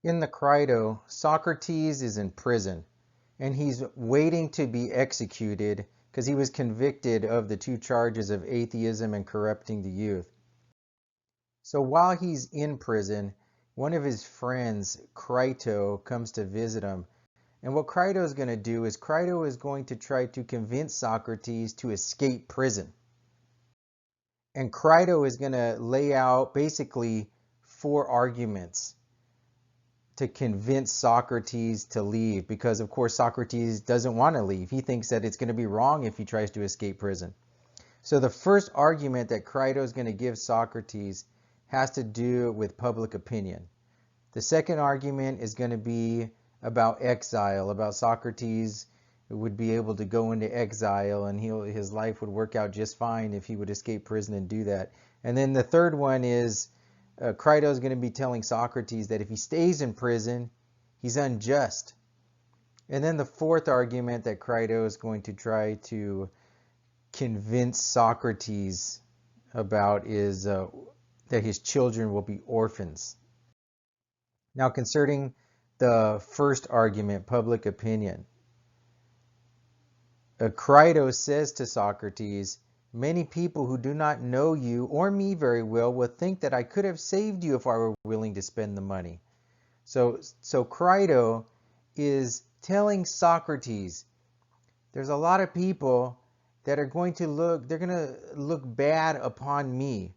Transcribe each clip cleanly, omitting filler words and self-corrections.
In the Crito, Socrates is in prison, and he's waiting to be executed because he was convicted of the two charges of atheism and corrupting the youth. So while he's in prison, one of his friends, Crito, comes to visit him. And what Crito is going to do is Crito is going to try to convince Socrates to escape prison. And Crito is going to lay out basically 4 arguments to convince Socrates to leave, because of course Socrates doesn't want to leave. He thinks that it's going to be wrong if he tries to escape prison. So the first argument that Crito is going to give Socrates has to do with public opinion. The second argument is going to be about exile, about Socrates would be able to go into exile and his life would work out just fine if he would escape prison and do that. And then the third one is Crito is going to be telling Socrates that if he stays in prison, he's unjust. And then the fourth argument that Crito is going to try to convince Socrates about is that his children will be orphans. Now, concerning the first argument, public opinion, Crito says to Socrates, "Many people who do not know you or me very well will think that I could have saved you if I were willing to spend the money." So Crito is telling Socrates, there's a lot of people that are going to look bad upon me.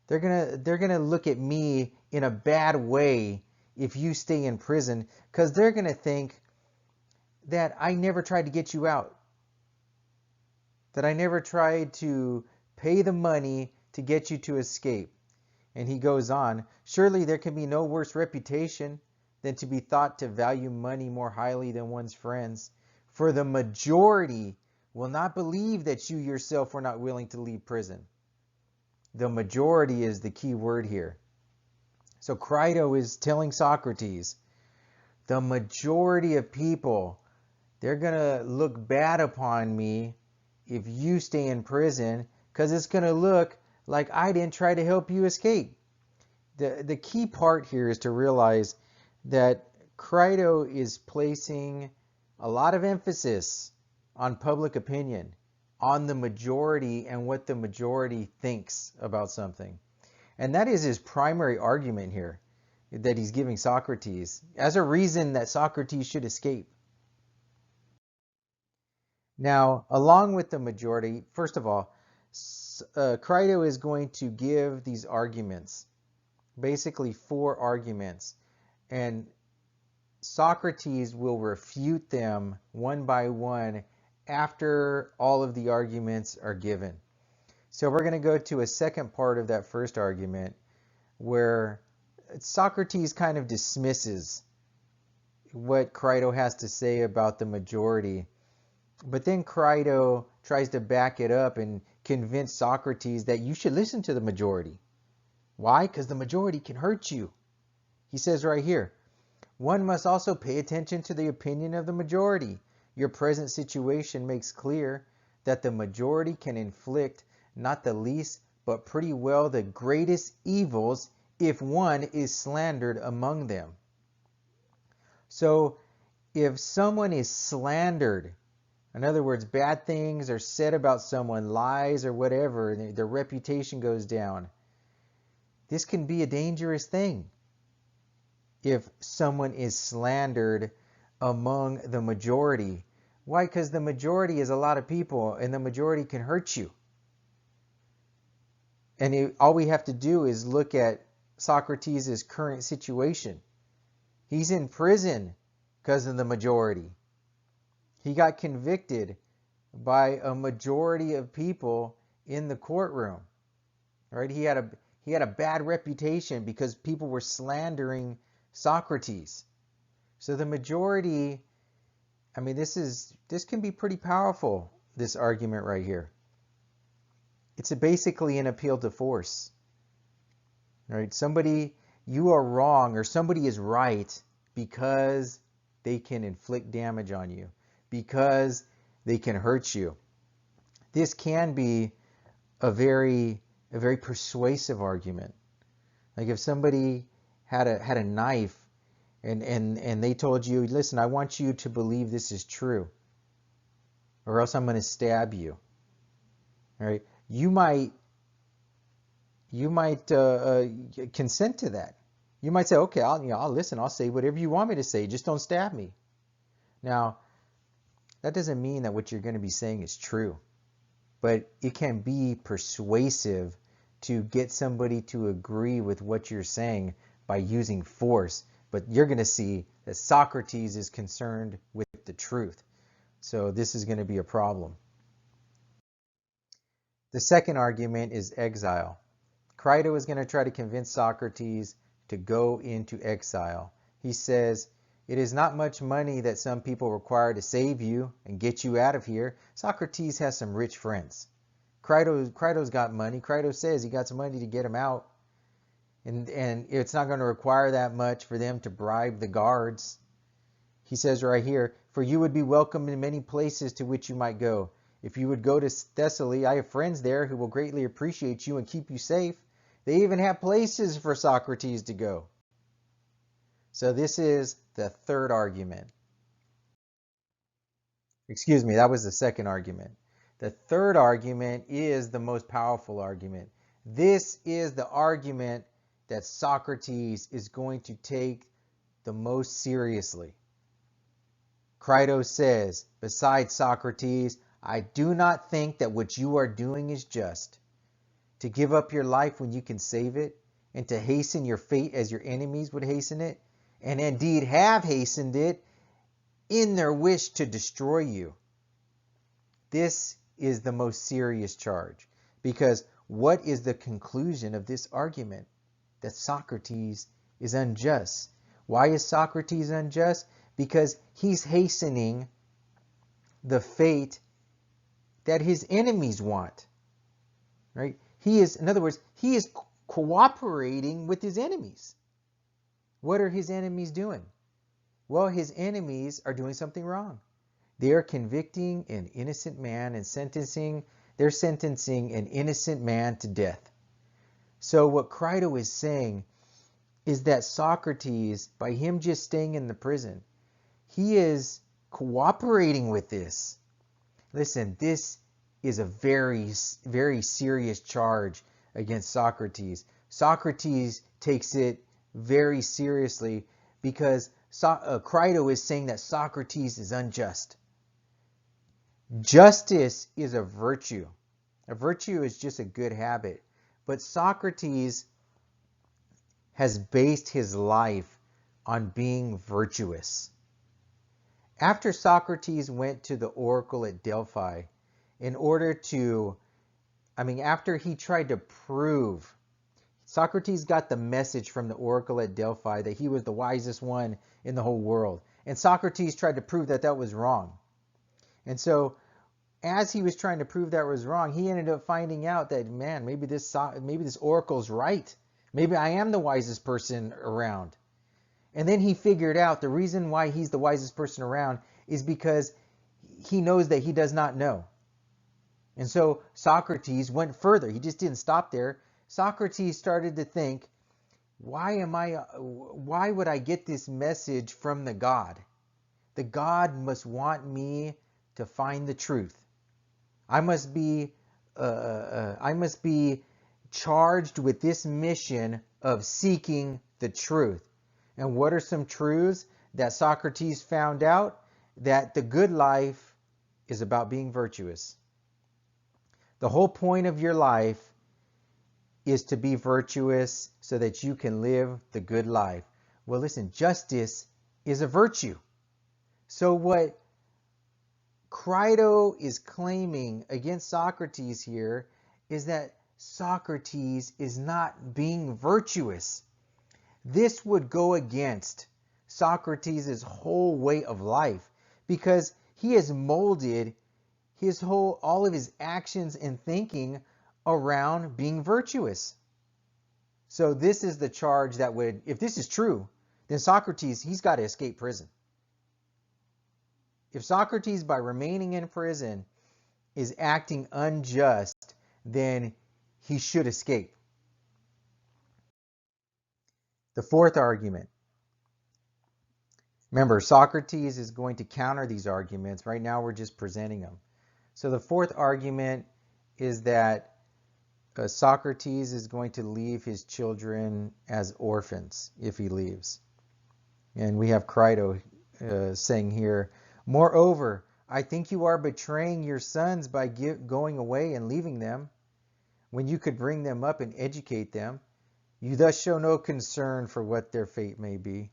They're going to look at me in a bad way if you stay in prison, because they're going to think that I never tried to get you out, that I never tried to pay the money to get you to escape. And he goes on, "Surely there can be no worse reputation than to be thought to value money more highly than one's friends. For the majority will not believe that you yourself were not willing to leave prison." The majority is the key word here. So Crito is telling Socrates, the majority of people, they're going to look bad upon me if you stay in prison, because it's going to look like I didn't try to help you escape. The key part here is to realize that Crito is placing a lot of emphasis on public opinion, on the majority and what the majority thinks about something. And that is his primary argument here that he's giving Socrates as a reason that Socrates should escape. Now, along with the majority, first of all, Crito is going to give these arguments, basically 4 arguments, and Socrates will refute them one by one after all of the arguments are given. So we're going to go to a second part of that first argument where Socrates kind of dismisses what Crito has to say about the majority. But then Crito tries to back it up and convince Socrates that you should listen to the majority. Why? Because the majority can hurt you. He says right here, "One must also pay attention to the opinion of the majority. Your present situation makes clear that the majority can inflict not the least, but pretty well the greatest evils if one is slandered among them." So if someone is slandered, in other words, bad things are said about someone, lies or whatever, and their reputation goes down, this can be a dangerous thing if someone is slandered among the majority. Why? Because the majority is a lot of people, and the majority can hurt you. And all we have to do is look at Socrates' current situation. He's in prison because of the majority. He got convicted by a majority of people in the courtroom. Right? He had a bad reputation because people were slandering Socrates. So the majority, I mean, this can be pretty powerful, this argument right here. It's basically an appeal to force. Right? Somebody, you are wrong, or somebody is right because they can inflict damage on you, because they can hurt you. This can be a very persuasive argument. Like if somebody had a knife and they told you, listen, I want you to believe this is true, or else I'm going to stab you. All right? You might consent to that. You might say, okay, I'll listen. I'll say whatever you want me to say. Just don't stab me. Now, that doesn't mean that what you're going to be saying is true, but it can be persuasive to get somebody to agree with what you're saying by using force. But you're going to see that Socrates is concerned with the truth. So this is going to be a problem. The second argument is exile. Crito is going to try to convince Socrates to go into exile. He says, it is not much money that some people require to save you and get you out of here. Socrates has some rich friends. Crito's got money. Crito says he got some money to get him out. And it's not going to require that much for them to bribe the guards. He says right here, for you would be welcome in many places to which you might go. If you would go to Thessaly, I have friends there who will greatly appreciate you and keep you safe. They even have places for Socrates to go. So this is the third argument. Excuse me, that was the second argument. The third argument is the most powerful argument. This is the argument that Socrates is going to take the most seriously. Crito says, besides Socrates, I do not think that what you are doing is just. To give up your life when you can save it, and to hasten your fate as your enemies would hasten it, and indeed have hastened it in their wish to destroy you. This is the most serious charge, because what is the conclusion of this argument? That Socrates is unjust. Why is Socrates unjust? Because he's hastening the fate that his enemies want. Right? He is, in other words, he is cooperating with his enemies. What are his enemies doing? Well, his enemies are doing something wrong. They are convicting an innocent man and they're sentencing an innocent man to death. So what Crito is saying is that Socrates, by him just staying in the prison, he is cooperating with this. Listen, this is a very, very serious charge against Socrates. Socrates takes it very seriously because Crito is saying that Socrates is unjust. Justice is a virtue. A virtue is just a good habit. But Socrates has based his life on being virtuous. After Socrates went to the oracle at Delphi, after he tried to prove, Socrates got the message from the oracle at Delphi that he was the wisest one in the whole world. And Socrates tried to prove that that was wrong. And so, as he was trying to prove that was wrong, he ended up finding out that, man, maybe this oracle's right. Maybe I am the wisest person around. And then he figured out the reason why he's the wisest person around is because he knows that he does not know. And so Socrates went further. He just didn't stop there. Socrates started to think, why would I get this message from the God? The God must want me to find the truth. I must be charged with this mission of seeking the truth. And what are some truths that Socrates found out? That the good life is about being virtuous. The whole point of your life is to be virtuous so that you can live the good life. Well, listen, justice is a virtue. So what Crito is claiming against Socrates here is that Socrates is not being virtuous. This would go against Socrates' whole way of life because he has molded all of his actions and thinking around being virtuous. So this is the charge that would, if this is true, then Socrates, he's got to escape prison. If Socrates, by remaining in prison, is acting unjust, then he should escape. The fourth argument. Remember, Socrates is going to counter these arguments. Right now, we're just presenting them. So the fourth argument is that Socrates is going to leave his children as orphans if he leaves. And we have Crito saying here, moreover, I think you are betraying your sons by going away and leaving them when you could bring them up and educate them. You thus show no concern for what their fate may be.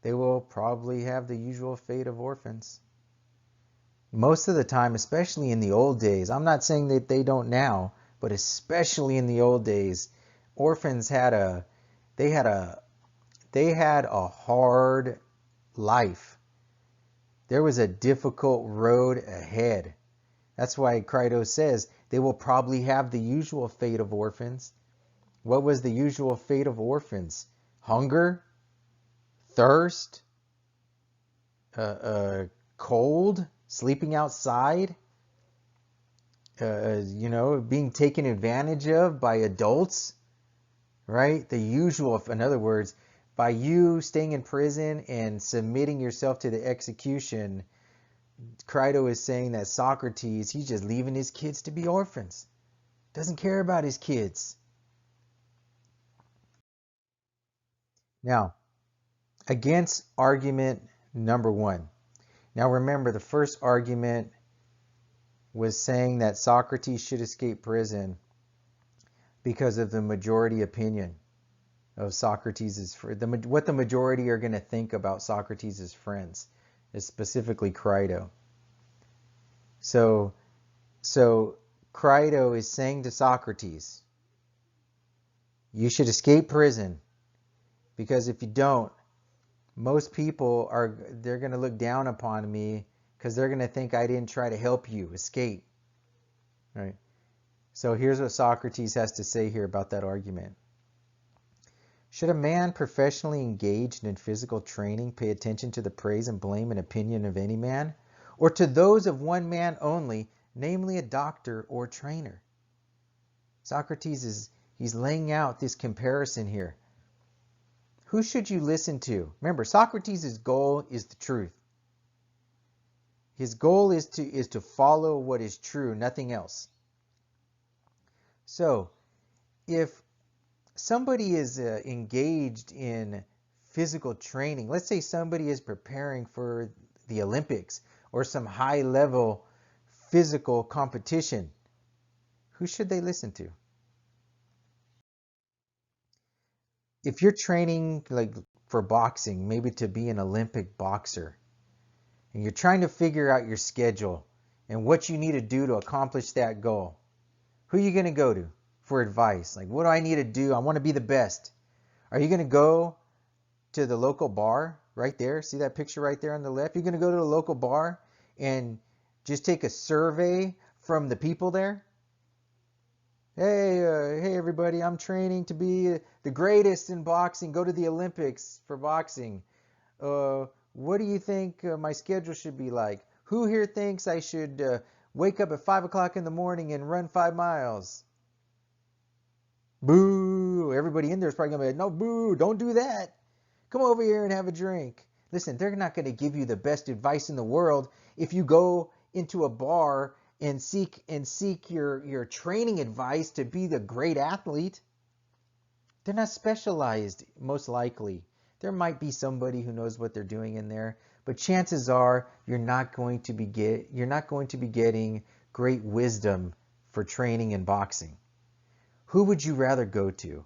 They will probably have the usual fate of orphans. Most of the time, especially in the old days, I'm not saying that they don't now, but especially in the old days, orphans had a hard life. There was a difficult road ahead. That's why Crito says they will probably have the usual fate of orphans. What was the usual fate of orphans? Hunger, thirst, cold, sleeping outside, being taken advantage of by adults, right? The usual, in other words, by you staying in prison and submitting yourself to the execution, Crito is saying that Socrates, he's just leaving his kids to be orphans. Doesn't care about his kids. Now, against argument number one. Now remember, the first argument was saying that Socrates should escape prison because of the majority opinion of Socrates' what the majority are going to think about Socrates' friends, is specifically Crito. So Crito is saying to Socrates, you should escape prison, because if you don't, most people they're going to look down upon me because they're going to think I didn't try to help you escape. Right? So here's what Socrates has to say here about that argument. Should a man professionally engaged in physical training pay attention to the praise and blame and opinion of any man, or to those of one man only, namely a doctor or trainer? Socrates he's laying out this comparison here. Who should you listen to? Remember, Socrates' goal is the truth. His goal is to follow what is true, nothing else. So, if somebody is engaged in physical training, let's say somebody is preparing for the Olympics or some high-level physical competition, who should they listen to? If you're training like for boxing, maybe to be an Olympic boxer, and you're trying to figure out your schedule and what you need to do to accomplish that goal, who are you going to go to for advice? Like, what do I need to do? I want to be the best. Are you going to go to the local bar right there? See that picture right there on the left? You're going to go to the local bar and just take a survey from the people there? Hey everybody, I'm training to be the greatest in boxing. Go to the Olympics for boxing. What do you think my schedule should be like? Who here thinks I should wake up at 5 o'clock in the morning and run 5 miles? Boo! Everybody in there is probably going to be like, no, boo, don't do that. Come over here and have a drink. Listen, they're not going to give you the best advice in the world if you go into a bar and seek your training advice to be the great athlete. They're not specialized, most likely. There might be somebody who knows what they're doing in there, but chances are you're not going to be getting great wisdom for training in boxing. Who would you rather go to?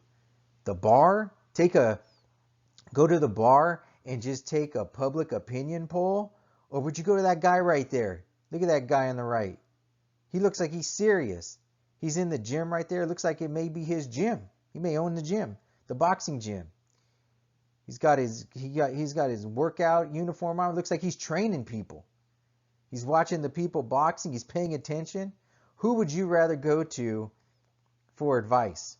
The bar? Go to the bar and just take a public opinion poll? Or would you go to that guy right there? Look at that guy on the right. He looks like he's serious. He's in the gym right there. It looks like it may be his gym. He may own the gym, the boxing gym. He's got his workout uniform on. It looks like he's training people. He's watching the people boxing. He's paying attention. Who would you rather go to for advice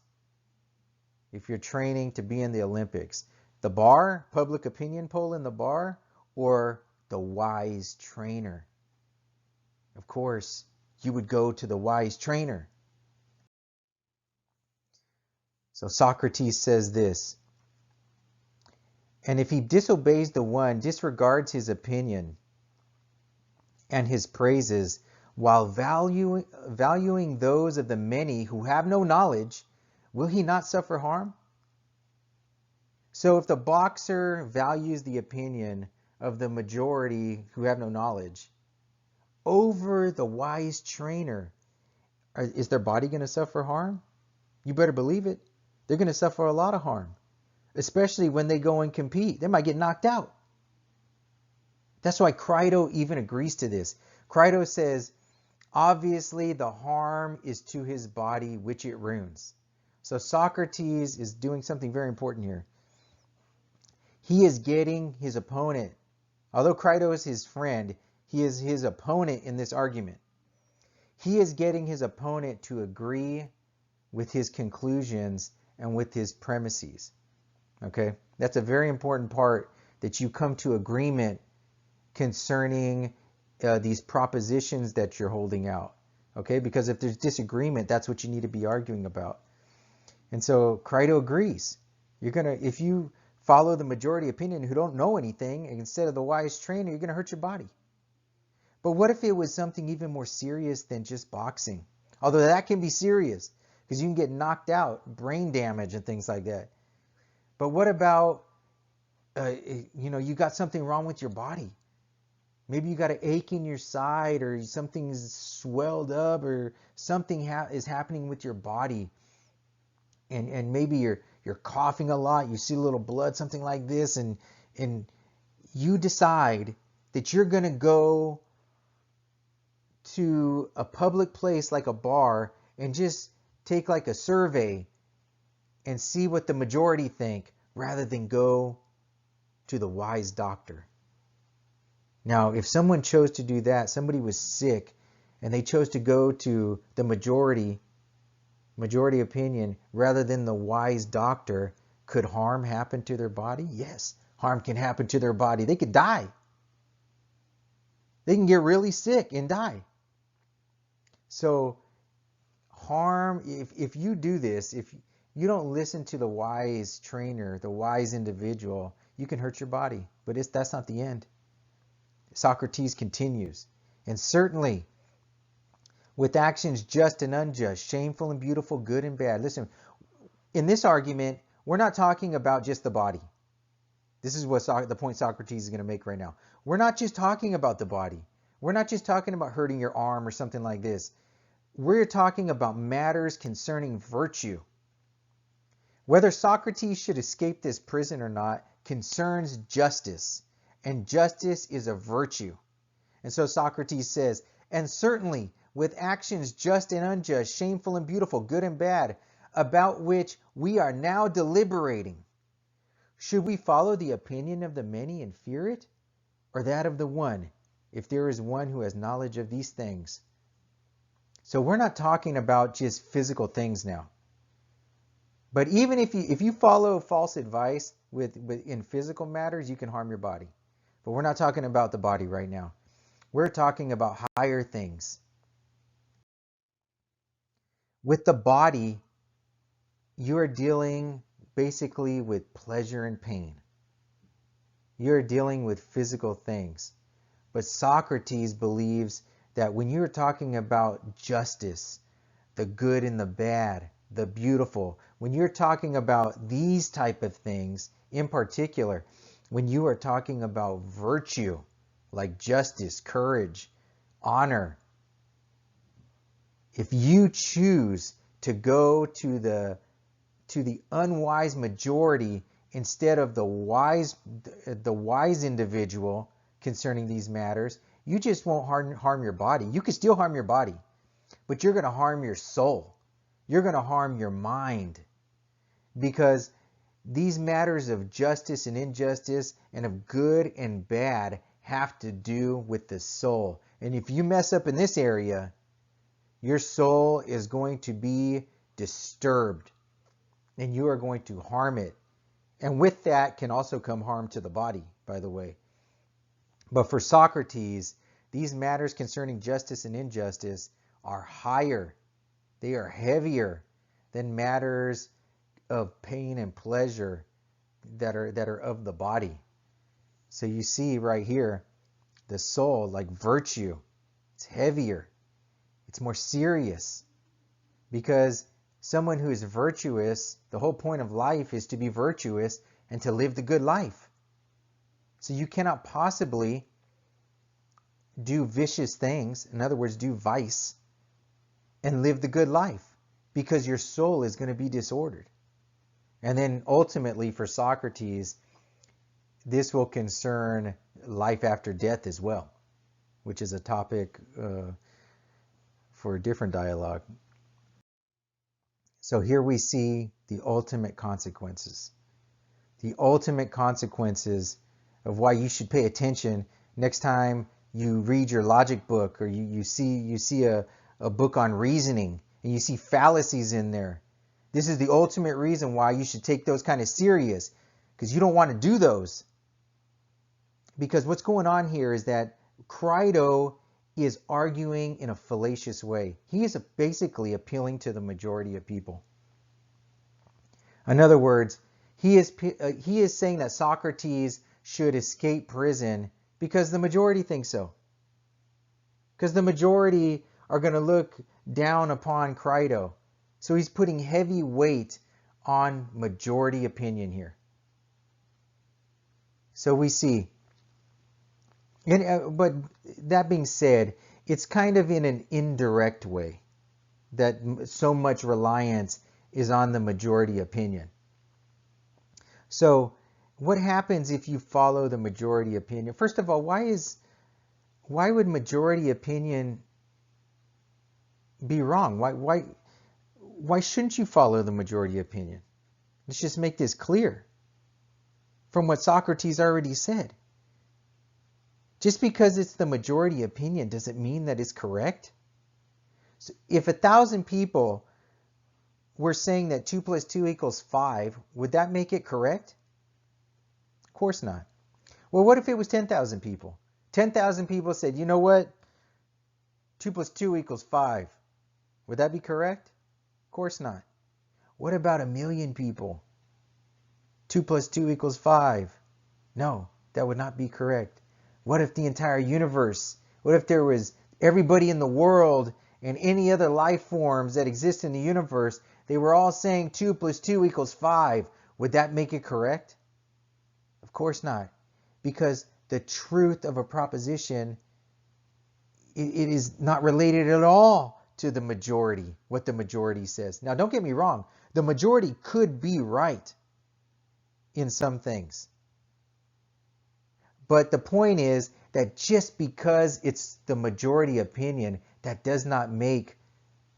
if you're training to be in the Olympics? The bar, public opinion poll in the bar, or the wise trainer? Of course, you would go to the wise trainer. So Socrates says this: And if he disobeys the one, disregards his opinion and his praises, while valuing those of the many who have no knowledge, will he not suffer harm? So if the boxer values the opinion of the majority who have no knowledge over the wise trainer, is their body going to suffer harm? You better believe it. They're going to suffer a lot of harm, especially when they go and compete. They might get knocked out. That's why Crito even agrees to this. Crito says, obviously the harm is to his body, which it ruins. So Socrates is doing something very important here. He is getting his opponent, although Crito is his friend, he is his opponent in this argument. He is getting his opponent to agree with his conclusions and with his premises. Okay? That's a very important part, that you come to agreement concerning these propositions that you're holding out. Okay? Because if there's disagreement, that's what you need to be arguing about. And so Crito agrees. If you follow the majority opinion who don't know anything, instead of the wise trainer, you're going to hurt your body. But what if it was something even more serious than just boxing? Although that can be serious, because you can get knocked out, brain damage and things like that. But what about, you got something wrong with your body? Maybe you got an ache in your side, or something's swelled up, or something is happening with your body. And maybe you're coughing a lot, you see a little blood, something like this, and you decide that you're going to go to a public place like a bar and just take like a survey and see what the majority think, rather than go to the wise doctor. Now, if someone chose to do that, somebody was sick and they chose to go to the majority opinion rather than the wise doctor, could harm happen to their body? Yes, harm can happen to their body. They could die. They can get really sick and die. So harm, if you do this, if you don't listen to the wise trainer, the wise individual, you can hurt your body. But that's not the end. Socrates continues, and certainly with actions just and unjust, shameful and beautiful, good and bad. Listen, in this argument, we're not talking about just the body. This is what the point Socrates is going to make right now. We're not just talking about the body. We're not just talking about hurting your arm or something like this. We're talking about matters concerning virtue. Whether Socrates should escape this prison or not concerns justice, and justice is a virtue. And so Socrates says, and certainly with actions just and unjust, shameful and beautiful, good and bad, about which we are now deliberating, should we follow the opinion of the many and fear it, or that of the one, if there is one who has knowledge of these things? So we're not talking about just physical things now. But even if you follow false advice in physical matters, you can harm your body. But we're not talking about the body right now. We're talking about higher things. With the body, you are dealing basically with pleasure and pain. You're dealing with physical things. But Socrates believes that when you're talking about justice, the good and the bad, the beautiful, when you're talking about these type of things, in particular, when you are talking about virtue, like justice, courage, honor, if you choose to go to the unwise majority instead of the wise individual concerning these matters, you just won't harm your body. You can still harm your body, but you're going to harm your soul. You're going to harm your mind, because these matters of justice and injustice and of good and bad have to do with the soul. And if you mess up in this area, your soul is going to be disturbed and you are going to harm it. And with that can also come harm to the body, by the way. But for Socrates, these matters concerning justice and injustice are higher. They are heavier than matters of pain and pleasure that are of the body. So you see right here, the soul, like virtue, it's heavier, it's more serious, because someone who is virtuous, the whole point of life is to be virtuous and to live the good life. So you cannot possibly do vicious things, in other words, do vice, and live the good life, because your soul is going to be disordered. And then ultimately for Socrates, this will concern life after death as well, which is a topic for a different dialogue. So here we see the ultimate consequences. The ultimate consequences of why you should pay attention next time you read your logic book, or you see a book on reasoning and you see fallacies in there. This is the ultimate reason why you should take those kind of serious, because you don't want to do those. Because what's going on here is that Crito is arguing in a fallacious way. He is basically appealing to the majority of people. In other words, he is saying that Socrates should escape prison because the majority thinks so. Because the majority are going to look down upon Crito. So he's putting heavy weight on majority opinion here. So we see, but that being said, it's kind of in an indirect way that so much reliance is on the majority opinion. So what happens if you follow the majority opinion? First of all, why would majority opinion be wrong? Why shouldn't you follow the majority opinion? Let's just make this clear from what Socrates already said. Just because it's the majority opinion doesn't mean that it's correct. So if 1,000 people were saying that 2 + 2 = 5, would that make it correct? Of course not. Well, what if it was 10,000 people? 10,000 people said, you know what? 2 + 2 = 5. Would that be correct? Of course not. What about 1,000,000 people? 2 + 2 = 5. No, that would not be correct. What if the entire universe, what if there was everybody in the world and any other life forms that exist in the universe, they were all saying 2 + 2 = 5. Would that make it correct? Of course not. Because the truth of a proposition, it is not related at all to the majority, what the majority says. Now, don't get me wrong. The majority could be right in some things. But the point is that just because it's the majority opinion, that does not make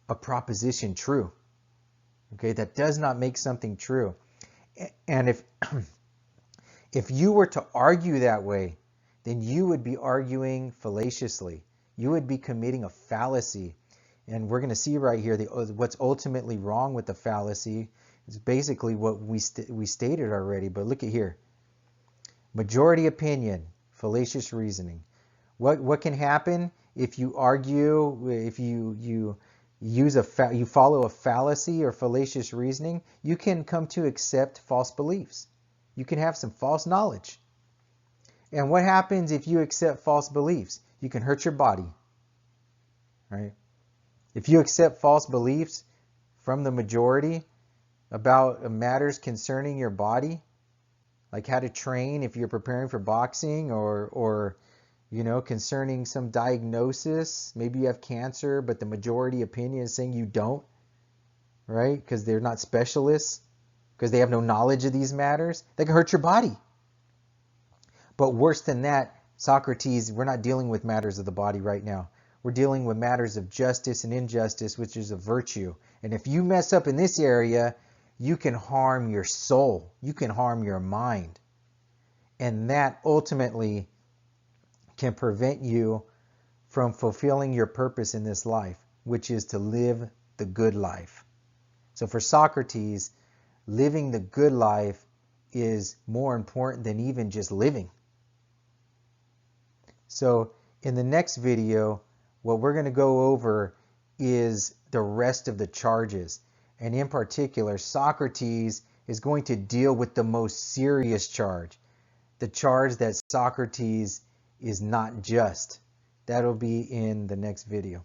a proposition true. Okay, that does not make something true. And if you were to argue that way, then you would be arguing fallaciously. You would be committing a fallacy. And we're going to see right here what's ultimately wrong with the fallacy is basically what we stated already. But look at here. Majority opinion, fallacious reasoning. What can happen if you argue, if you follow a fallacy or fallacious reasoning? You can come to accept false beliefs. You can have some false knowledge. And what happens if you accept false beliefs? You can hurt your body, right? If you accept false beliefs from the majority about matters concerning your body, like how to train if you're preparing for boxing, or concerning some diagnosis, maybe you have cancer, but the majority opinion is saying you don't, right? Because they're not specialists, because they have no knowledge of these matters, they can hurt your body. But worse than that, Socrates, we're not dealing with matters of the body right now. We're dealing with matters of justice and injustice, which is a virtue. And if you mess up in this area, you can harm your soul. You can harm your mind. And that ultimately can prevent you from fulfilling your purpose in this life, which is to live the good life. So for Socrates, living the good life is more important than even just living. So in the next video, what we're going to go over is the rest of the charges. And in particular, Socrates is going to deal with the most serious charge, the charge that Socrates is not just. That'll be in the next video.